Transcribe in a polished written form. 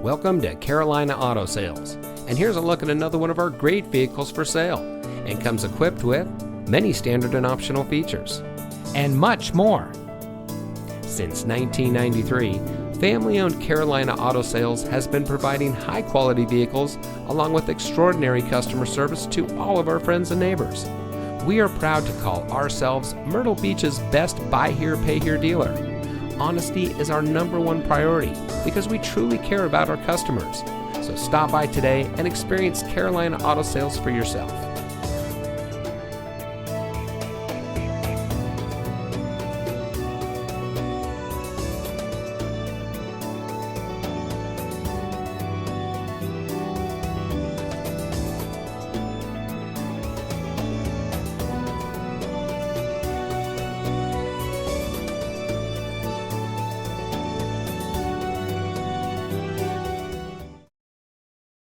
Welcome to Carolina Auto Sales, and here's a look at another one of our great vehicles for sale, and comes equipped with many standard and optional features, and much more. Since 1993, family-owned Carolina Auto Sales has been providing high-quality vehicles along with extraordinary customer service to all of our friends and neighbors. We are proud to call ourselves Myrtle Beach's best buy here, pay here dealer. Honesty is our #1 priority because we truly care about our customers. So stop by today and experience Carolina Auto Sales for yourself.